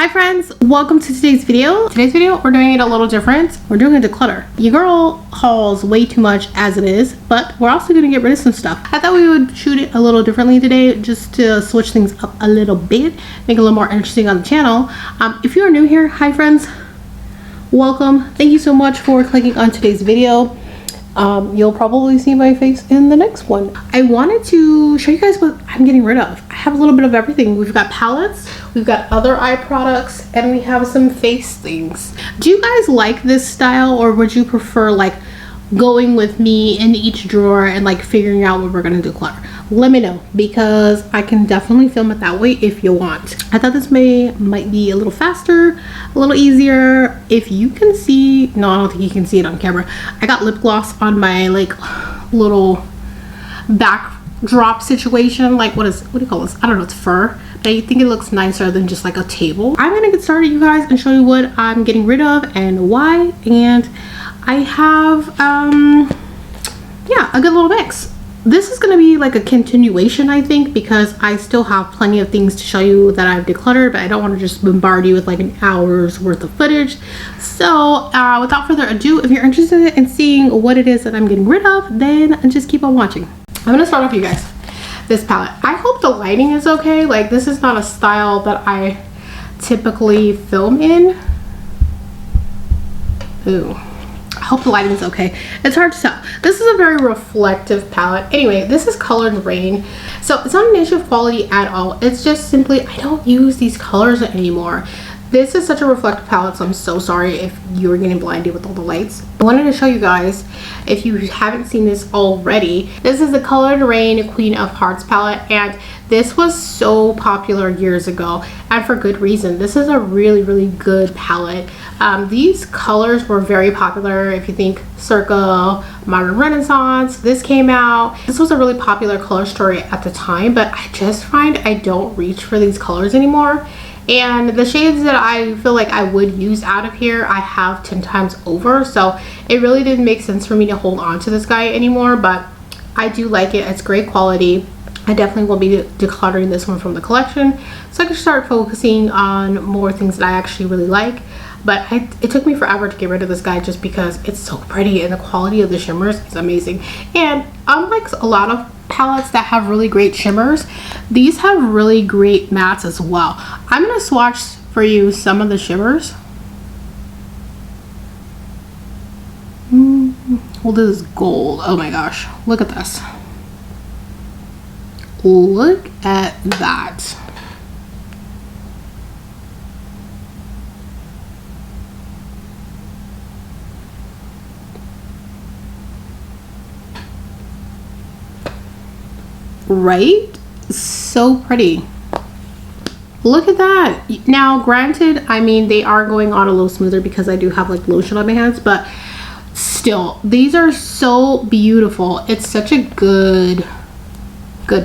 Hi friends, welcome to today's video. We're doing it a little different. We're doing a declutter. Your girl hauls way too much as it is, but we're also gonna get rid of some stuff. I thought we would shoot it a little differently today just to switch things up a little bit, make it a little more interesting on the channel. If you are new here, hi friends, welcome. Thank you so much for clicking on today's video. You'll probably see my face in the next one. I wanted to show you guys what I'm getting rid of. I have a little bit of everything. We've got palettes, we've got other eye products, and we have some face things. Do you guys like this style, or would you prefer like going with me in each drawer and like figuring out what we're gonna declutter? Let me know, because I can definitely film it that way if you want. I thought this might be a little faster, a little easier. If you can see, no, I don't think you can see it on camera. I got lip gloss on my like little backdrop situation. Like what do you call this? I don't know, it's fur. But I think it looks nicer than just like a table. I'm gonna get started, you guys, and show you what I'm getting rid of and why. And I have yeah, a good little mix. This is going to be like a continuation, I think, because I still have plenty of things to show you that I've decluttered, but I don't want to just bombard you with like an hour's worth of footage. So without further ado, if you're interested in seeing what it is that I'm getting rid of, then just keep on watching. I'm going to start off, you guys, this palette. I hope the lighting is okay. Like, this is not a style that I typically film in. Ooh. I hope the lighting is okay. It's hard to tell. This is a very reflective palette. Anyway, this is Colored Rain. So it's not an issue of quality at all. It's just simply I don't use these colors anymore. This is such a reflective palette, so I'm so sorry if you were getting blinded with all the lights. I wanted to show you guys, if you haven't seen this already, this is the Colored Rain Queen of Hearts palette, and this was so popular years ago, and for good reason. This is a really, really good palette. These colors were very popular. If you think circa modern Renaissance, this came out. This was a really popular color story at the time, but I just find I don't reach for these colors anymore. And the shades that I feel like I would use out of here, I have 10 times over. So it really didn't make sense for me to hold on to this guy anymore, but I do like it. It's great quality. I definitely will be decluttering this one from the collection, so I can start focusing on more things that I actually really like. But it took me forever to get rid of this guy just because it's so pretty and the quality of the shimmers is amazing. And unlike a lot of palettes that have really great shimmers, these have really great mattes as well. I'm going to swatch for you some of the shimmers. Well, this is gold. Oh my gosh, look at this. Look at that. Right? So pretty. Look at that. Now granted, I mean, they are going on a little smoother because I do have like lotion on my hands, but still, these are so beautiful. It's such a good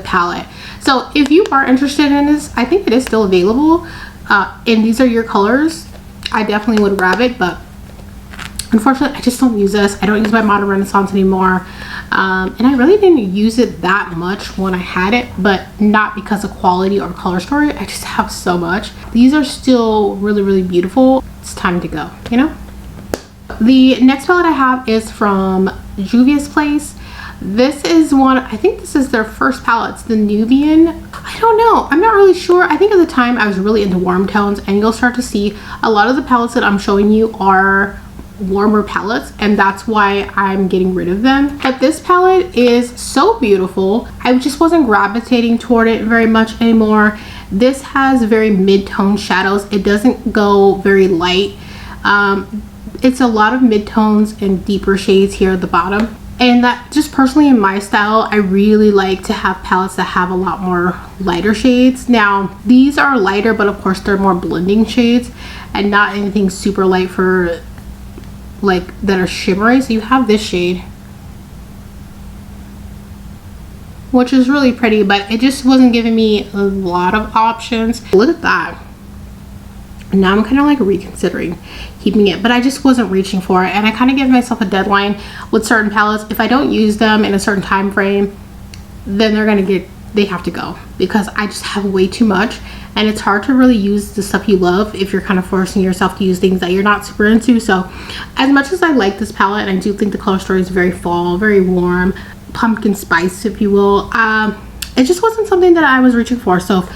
palette. So if you are interested in this, I think it is still available, and these are your colors. I definitely would grab it, but unfortunately I just don't use this. I don't use my modern Renaissance anymore, and I really didn't use it that much when I had it, but not because of quality or color story. I just have so much. These are still really, really beautiful. It's time to go, you know. The next palette I have is from Juvia's Place. This is one, I think this is their first palette. It's the Nubian. I don't know, I'm not really sure. I think at the time I was really into warm tones, and you'll start to see a lot of the palettes that I'm showing you are warmer palettes, and that's why I'm getting rid of them. But this palette is so beautiful. I just wasn't gravitating toward it very much anymore. This has very mid-tone shadows. It doesn't go very light. It's a lot of mid-tones and deeper shades here at the bottom. And that just personally in my style, I really like to have palettes that have a lot more lighter shades. Now these are lighter, but of course they're more blending shades and not anything super light for like that are shimmery. So you have this shade, which is really pretty, but it just wasn't giving me a lot of options. Look at that. Now I'm kind of like reconsidering keeping it, but I just wasn't reaching for it, and I kind of give myself a deadline with certain palettes. If I don't use them in a certain time frame, then they're going to get they have to go, because I just have way too much, and it's hard to really use the stuff you love if you're kind of forcing yourself to use things that you're not super into. So as much as I like this palette, and I do think the color story is very fall, very warm, pumpkin spice if you will, it just wasn't something that I was reaching for. So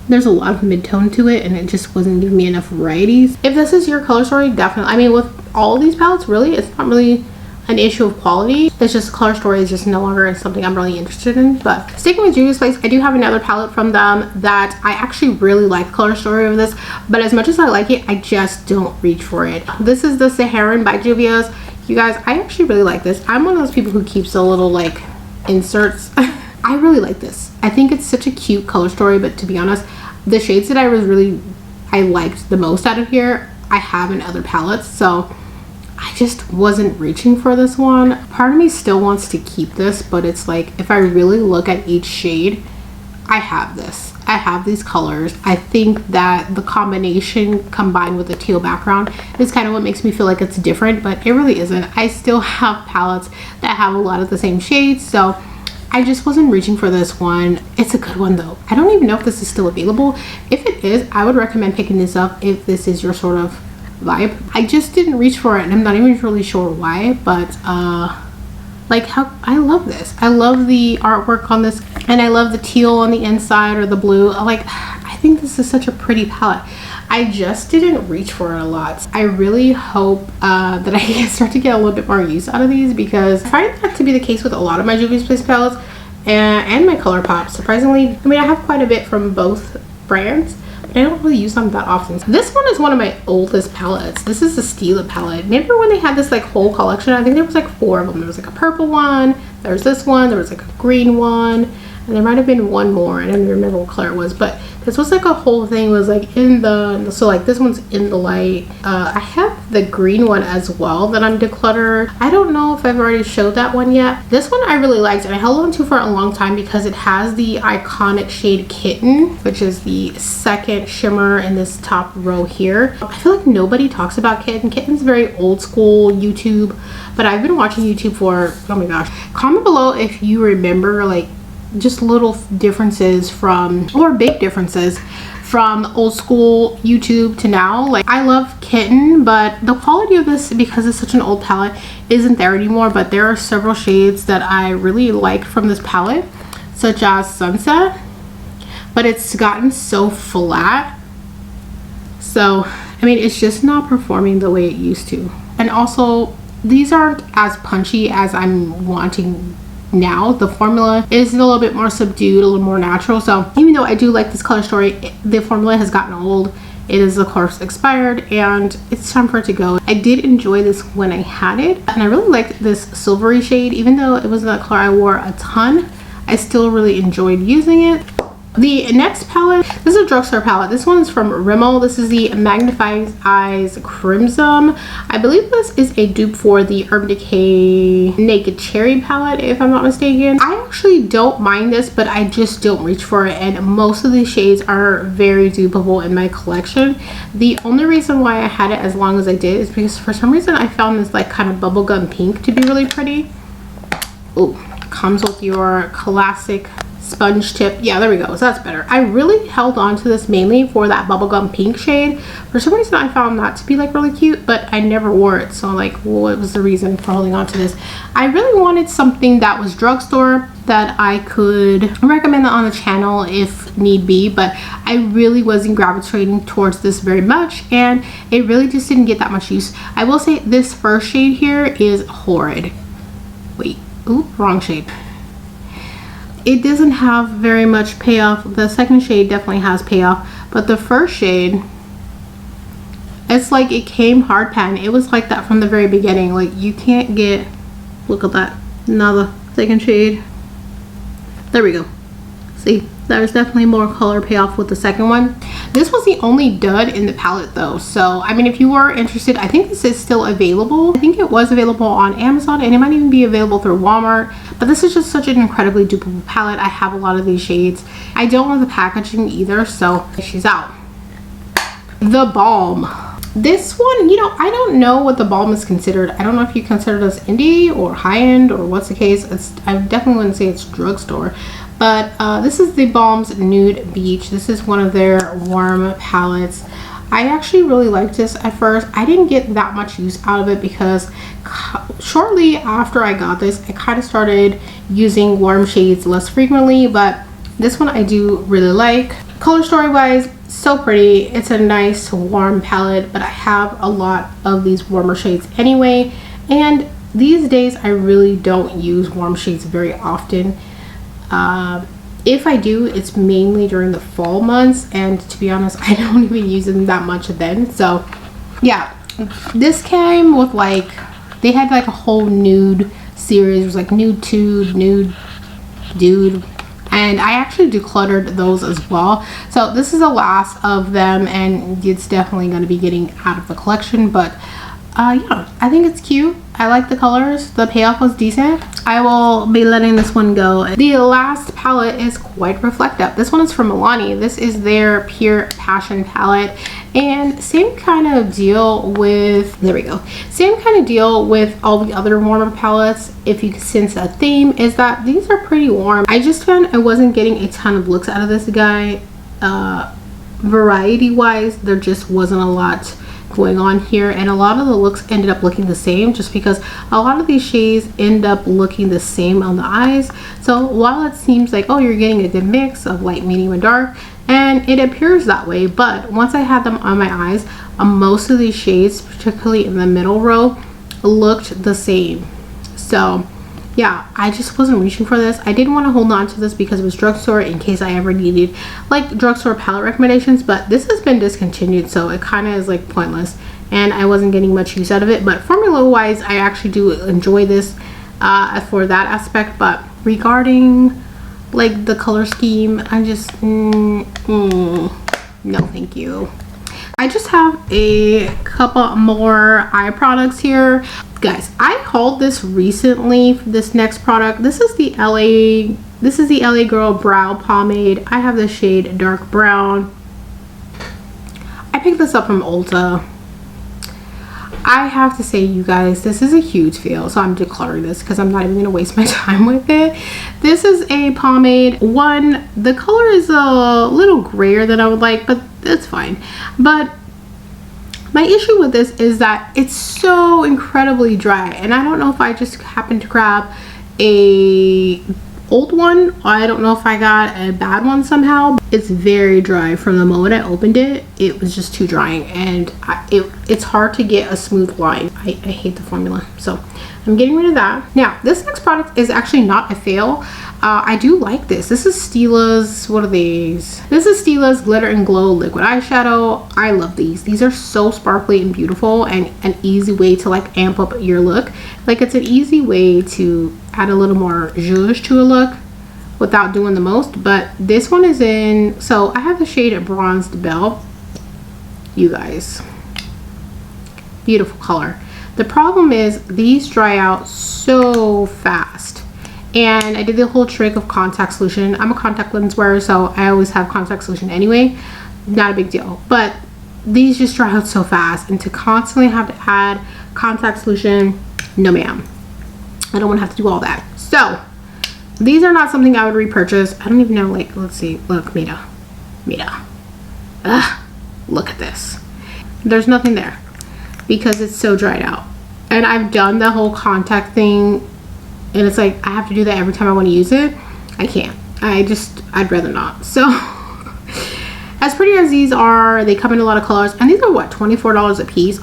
there's a lot of mid-tone to it, and it just wasn't giving me enough varieties. If this is your color story, definitely, I mean, with all these palettes, really, it's not really an issue of quality. It's just color story is just no longer something I'm really interested in. But sticking with Juvia's Place, I do have another palette from them that I actually really like the color story of this, but as much as I like it, I just don't reach for it. This is the Saharan by Juvia's. You guys, I actually really like this. I'm one of those people who keeps the little like inserts. I really like this. I think it's such a cute color story, but to be honest, the shades that I liked the most out of here, I have in other palettes, so I just wasn't reaching for this one. Part of me still wants to keep this, but it's like, if I really look at each shade, I have this. I have these colors. I think that the combination combined with the teal background is kind of what makes me feel like it's different, but it really isn't. I still have palettes that have a lot of the same shades, so I just wasn't reaching for this one. It's a good one though. I don't even know if this is still available. If it is, I would recommend picking this up if this is your sort of vibe. I just didn't reach for it, and I'm not even really sure why, but like, how I love this. I love the artwork on this, and I love the teal on the inside, or the blue. Like, I think this is such a pretty palette. I just didn't reach for it a lot. I really hope that I can start to get a little bit more use out of these, because I find that to be the case with a lot of my Juvia's Place palettes and my ColourPop. Surprisingly, I mean, I have quite a bit from both brands, but I don't really use them that often. This one is one of my oldest palettes. This is the Stila palette. Remember when they had this like whole collection? I think there was like 4 of them. There was like a purple one, there was this one, there was like a green one, and there might have been one more. I don't even remember what color it was, but this was like a whole thing. Was like in the, so like this one's in the light. I have the green one as well that I'm decluttered. I don't know if I've already showed that one yet. This one I really liked, and I held on to for a long time because it has the iconic shade Kitten, which is the second shimmer in this top row here. I feel like nobody talks about Kitten. Kitten's very old school YouTube, but I've been watching YouTube for, oh my gosh. Comment below if you remember like just little differences from, or big differences from old school YouTube to now. Like, I love Kitten, but the quality of this, because it's such an old palette, isn't there anymore. But there are several shades that I really like from this palette, such as Sunset, but it's gotten so flat. So I mean, it's just not performing the way it used to. And also, these aren't as punchy as I'm wanting now. The formula is a little bit more subdued, a little more natural. So even though I do like this color story, the formula has gotten old. It is of course expired, and it's time for it to go. I did enjoy this when I had it, and I really liked this silvery shade. Even though it wasn't a color I wore a ton, I still really enjoyed using it. The next palette, this is a drugstore palette. This one is from Rimmel. This is the Magnifying Eyes Crimson. I believe this is a dupe for the Urban Decay Naked Cherry palette, if I'm not mistaken. I actually don't mind this, but I just don't reach for it, and most of these shades are very dupeable in my collection. The only reason why I had it as long as I did is because for some reason I found this like kind of bubblegum pink to be really pretty. Oh, comes with your classic sponge tip. Yeah, there we go. So that's better. I really held on to this mainly for that bubblegum pink shade. For some reason I found that to be like really cute, but I never wore it. So like, what was the reason for holding on to this? I really wanted something that was drugstore that I could recommend on the channel if need be, but I really wasn't gravitating towards this very much, and it really just didn't get that much use. I will say this first shade here is horrid. Wait, ooh, wrong shade. It doesn't have very much payoff. The second shade definitely has payoff, but the first shade, it's like it came hard pan. It was like that from the very beginning. Like, you can't get, look at that, now the second shade. There we go. See, there's definitely more color payoff with the second one. This was the only dud in the palette though, so I mean, if you were interested, I think this is still available. I think it was available on Amazon, and it might even be available through Walmart, but this is just such an incredibly dupeable palette. I have a lot of these shades. I don't love the packaging either, so she's out. The Balm. This one, you know, I don't know what the Balm is considered. I don't know if you consider this indie or high-end or what's the case. I definitely wouldn't say it's drugstore, But this is the Balm's Nude Beach. This is one of their warm palettes. I actually really liked this at first. I didn't get that much use out of it because shortly after I got this, I kind of started using warm shades less frequently, but this one I do really like. Color story wise, so pretty. It's a nice warm palette, but I have a lot of these warmer shades anyway, and these days I really don't use warm shades very often. If I do, it's mainly during the fall months, and to be honest, I don't even use them that much then. So yeah, this came with like, they had like a whole nude series. It was like nude tude, nude dude, and I actually decluttered those as well. So this is the last of them, and it's definitely going to be getting out of the collection, but yeah, I think it's cute. I like the colors. The payoff was decent. I will be letting this one go. The last palette is quite reflective. This one is from Milani. This is their Pure Passion palette, and same kind of deal with, there we go, same kind of deal with all the other warmer palettes. If you can sense a theme, is that these are pretty warm. I just found I wasn't getting a ton of looks out of this guy. Variety wise, there just wasn't a lot going on here, and a lot of the looks ended up looking the same just because a lot of these shades end up looking the same on the eyes. So while it seems like, oh, you're getting a good mix of light, medium, and dark, and it appears that way, but once I had them on my eyes, most of these shades, particularly in the middle row, looked the same. So yeah, I just wasn't reaching for this. I didn't want to hold on to this because it was drugstore in case I ever needed like drugstore palette recommendations, but this has been discontinued, so it kind of is like pointless, and I wasn't getting much use out of it. But formula wise, I actually do enjoy this for that aspect, but regarding like the color scheme, I just no thank you. I just have a couple more eye products here. Guys, I hauled this recently for this next product. This is the LA Girl Brow Pomade. I have the shade Dark Brown. I picked this up from Ulta. I have to say, you guys, this is a huge fail, so I'm decluttering this because I'm not even gonna waste my time with it. This is a pomade. One, the color is a little grayer than I would like, but it's fine. But my issue with this is that it's so incredibly dry, and I don't know if I just happened to grab a old one, or I don't know if I got a bad one somehow. It's very dry. From the moment I opened it, it was just too drying, and it's hard to get a smooth line. I hate the formula, so I'm getting rid of that. Now, this next product is actually not a fail. I do like this. This is Stila's, what are these? This is Stila's Glitter and Glow Liquid Eyeshadow. I love these. These are so sparkly and beautiful, and an easy way to like amp up your look. Like, it's an easy way to add a little more zhuzh to a look without doing the most. But this one is in, so I have the shade Bronzed Belle. You guys, beautiful color. The problem is these dry out so fast, and I did the whole trick of contact solution. I'm a contact lens wearer, so I always have contact solution anyway. Not a big deal, but these just dry out so fast, and to constantly have to add contact solution, no ma'am. I don't want to have to do all that. So these are not something I would repurchase. I don't even know, like, let's see, look, Mita. Ugh, look at this. There's nothing there because it's so dried out, and I've done the whole contact thing, and it's like I have to do that every time I want to use it. I can't. I'd rather not. So as pretty as these are, they come in a lot of colors, and these are what, $24 a piece?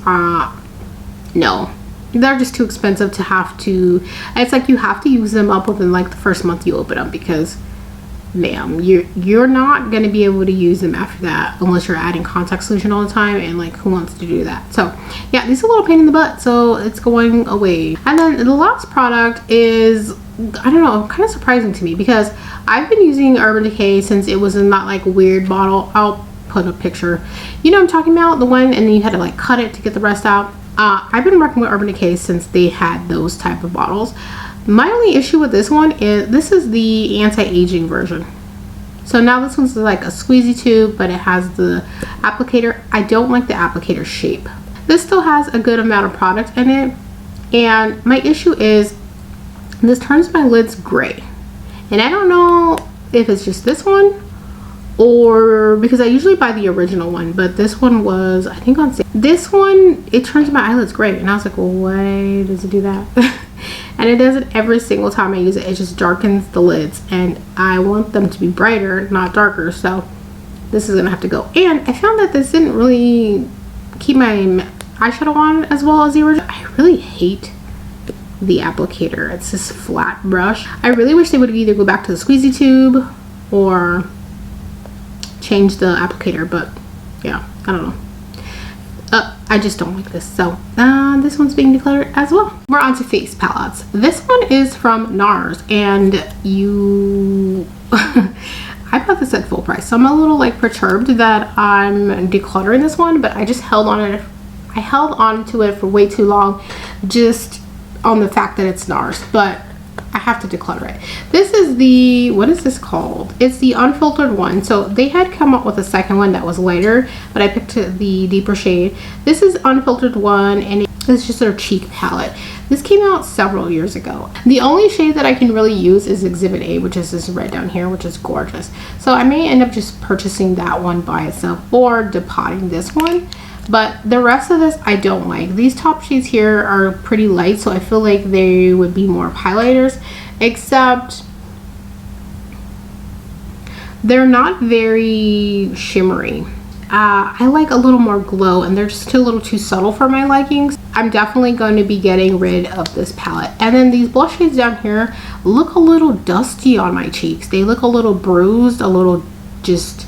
No, they're just too expensive to have to. It's like you have to use them up within like the first month you open them, because ma'am, you're not going to be able to use them after that unless you're adding contact solution all the time, and like, who wants to do that? So yeah, these are a little pain in the butt, so it's going away. And then the last product is, I don't know, kind of surprising to me because I've been using Urban Decay since it was in that like weird bottle. I'll put a picture, you know what I'm talking about, the one, and then you had to like cut it to get the rest out. I've been working with Urban Decay since they had those type of bottles. My only issue with this one is this is the anti-aging version. So now this one's like a squeezy tube, but it has the applicator. I don't like the applicator shape. This still has a good amount of product in it, and my issue is this turns my lids gray, and I don't know if it's just this one, or because I usually buy the original one, but this one was, I think, on sale. This one, it turns my eyelids gray, and I was like, well, why does it do that? And it does it every single time I use it. It just darkens the lids, and I want them to be brighter, not darker, so this is gonna have to go. And I found that this didn't really keep my eyeshadow on as well as the original. I really hate the applicator. It's this flat brush. I really wish they would either go back to the squeezy tube or change the applicator, but yeah, I don't know. I just don't like this. So this one's being decluttered as well. We're on to face palettes. This one is from NARS, and I bought this at full price, so I'm a little like perturbed that I'm decluttering this one, but I just held on it. I held on to it for way too long, just on the fact that it's NARS, but I have to declutter it. This is the, what is this called? It's the unfiltered one. So they had come up with a second one that was lighter, but I picked the deeper shade. This is unfiltered one, and it's just their cheek palette. This came out several years ago. The only shade that I can really use is Exhibit A, which is this red down here, which is gorgeous. So I may end up just purchasing that one by itself or depotting this one. But the rest of this I don't like. These top shades here are pretty light, so I feel like they would be more highlighters, except they're not very shimmery. I like a little more glow, and they're just a little too subtle for my likings. I'm definitely going to be getting rid of this palette. And then these blush shades down here look a little dusty on my cheeks. They look a little bruised, a little just,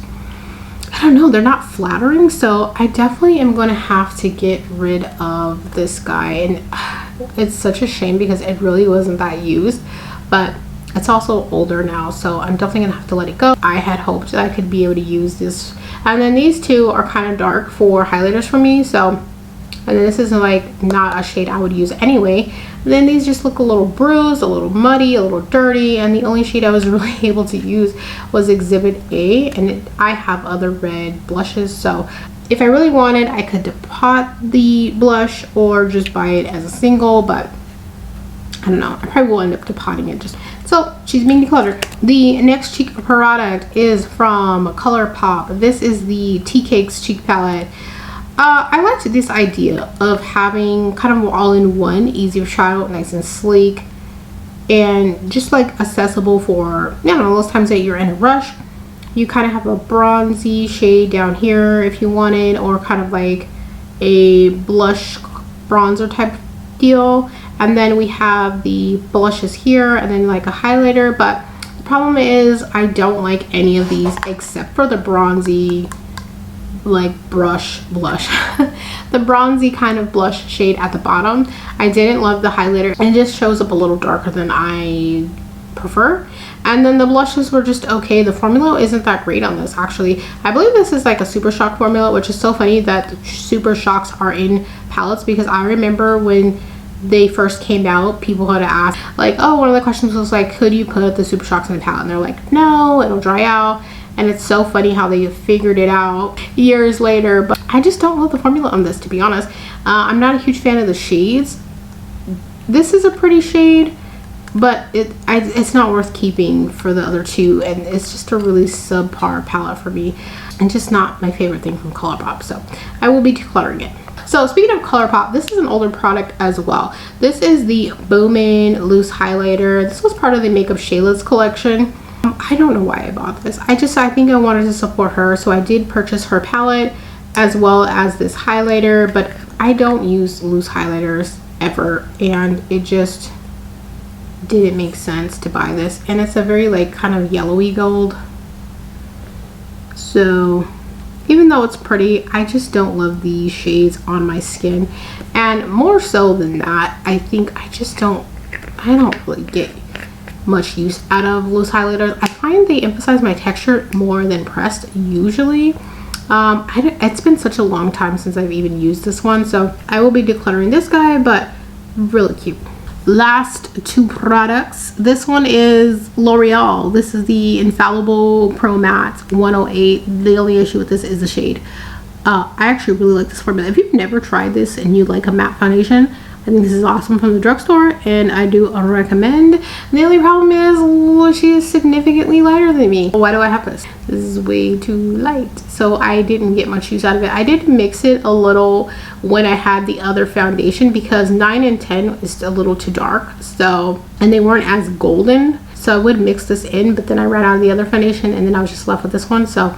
I don't know, they're not flattering. So I definitely am going to have to get rid of this guy. And it's such a shame because it really wasn't that used, but it's also older now, so I'm definitely gonna have to let it go. I had hoped that I could be able to use this. And then these two are kind of dark for highlighters for me, so, and then this is like not a shade I would use anyway. And then these just look a little bruised, a little muddy, a little dirty, and the only shade I was really able to use was Exhibit A, and I have other red blushes, so if I really wanted, I could depot the blush or just buy it as a single, but I don't know, I probably will end up depotting it. Just so she's being decluttered. The next cheek product is from ColourPop. This is the Tea Cakes cheek palette. I liked this idea of having kind of all-in-one, easy to try out, nice and sleek, and just like accessible for, you know, those times that you're in a rush. You kind of have a bronzy shade down here if you wanted, or kind of like a blush bronzer type deal. And then we have the blushes here, and then like a highlighter. But the problem is I don't like any of these except for the bronzy like blush the bronzy kind of blush shade at the bottom. I didn't love the highlighter, and it just shows up a little darker than I prefer. And then the blushes were just okay. The formula isn't that great on this, actually. I believe this is like a Super Shock formula, which is so funny that Super Shocks are in palettes, because I remember when they first came out, people had asked like, oh, one of the questions was like, could you put the Super Shocks in the palette? And they're like, no, it'll dry out. And it's so funny how they figured it out years later. But I just don't love the formula on this, to be honest. I'm not a huge fan of the shades. This is a pretty shade, but it's not worth keeping for the other two, and it's just a really subpar palette for me, and just not my favorite thing from ColourPop. So I will be decluttering it. So speaking of ColourPop, this is an older product as well. This is the Bowman Loose Highlighter. This was part of the Makeup Shayla's collection. I don't know why I bought this. I think I wanted to support her, so I did purchase her palette as well as this highlighter, but I don't use loose highlighters ever, and it just didn't make sense to buy this. And it's a very like kind of yellowy gold, so even though it's pretty, I just don't love these shades on my skin. And more so than that, I think I don't really get much use out of loose highlighters. I find they emphasize my texture more than pressed usually. It's been such a long time since I've even used this one, so I will be decluttering this guy, but really cute. Last two products. This one is L'Oreal. This is the Infallible Pro Matte 108. The only issue with this is the shade. I actually really like this formula. If you've never tried this and you like a matte foundation, think this is awesome from the drugstore, and I do recommend. The only problem is, well, she is significantly lighter than me. Why do I have this? This is way too light, so I didn't get much use out of it. I did mix it a little when I had the other foundation, because 9 and 10 is a little too dark, so, and they weren't as golden, so I would mix this in, but then I ran out of the other foundation, and then I was just left with this one. So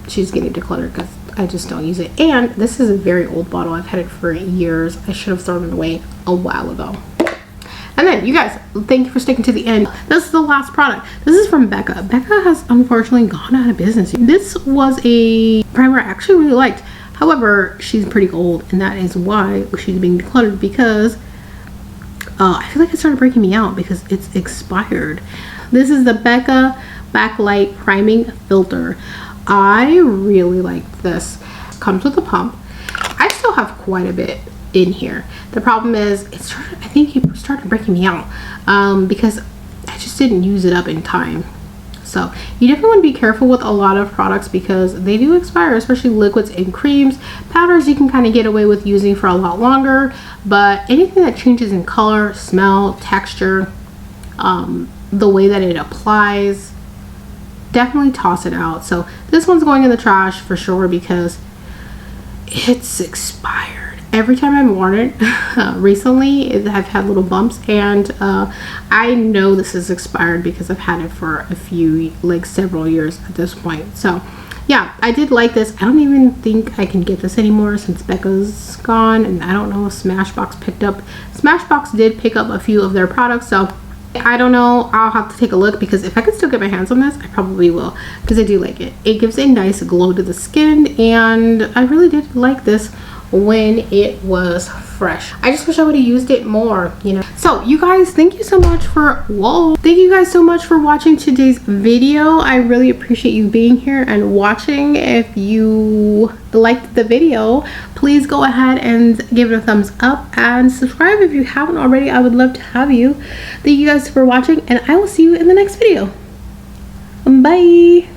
she's getting decluttered because I just don't use it. And this is a very old bottle. I've had it for years. I should have thrown it away a while ago. And then, you guys, thank you for sticking to the end. This is the last product. This is from Becca. Becca has unfortunately gone out of business. This was a primer I actually really liked. However, she's pretty old, and that is why she's being decluttered, because I feel like it started breaking me out because it's expired. This is the Becca Backlight Priming Filter. I really like this. It comes with a pump. I still have quite a bit in here. The problem is, I think it started breaking me out because I just didn't use it up in time. So you definitely want to be careful with a lot of products because they do expire, especially liquids and creams. Powders you can kind of get away with using for a lot longer, but anything that changes in color, smell, texture, the way that it applies, definitely toss it out. So this one's going in the trash for sure because it's expired. Every time I've worn it recently, I've had little bumps, and I know this is expired because I've had it for a few, like several years at this point. So yeah, I did like this. I don't even think I can get this anymore since Becca's gone, and I don't know if Smashbox picked up. Smashbox did pick up a few of their products, so I don't know. I'll have to take a look, because if I can still get my hands on this, I probably will, because I do like it. It gives a nice glow to the skin, and I really did like this when it was fresh. I just wish I would have used it more, you know. So you guys, thank you so much for thank you guys so much for watching today's video. I really appreciate you being here and watching. If you liked the video, please go ahead and give it a thumbs up and subscribe if you haven't already. I would love to have you. Thank you guys for watching, and I will see you in the next video. Bye.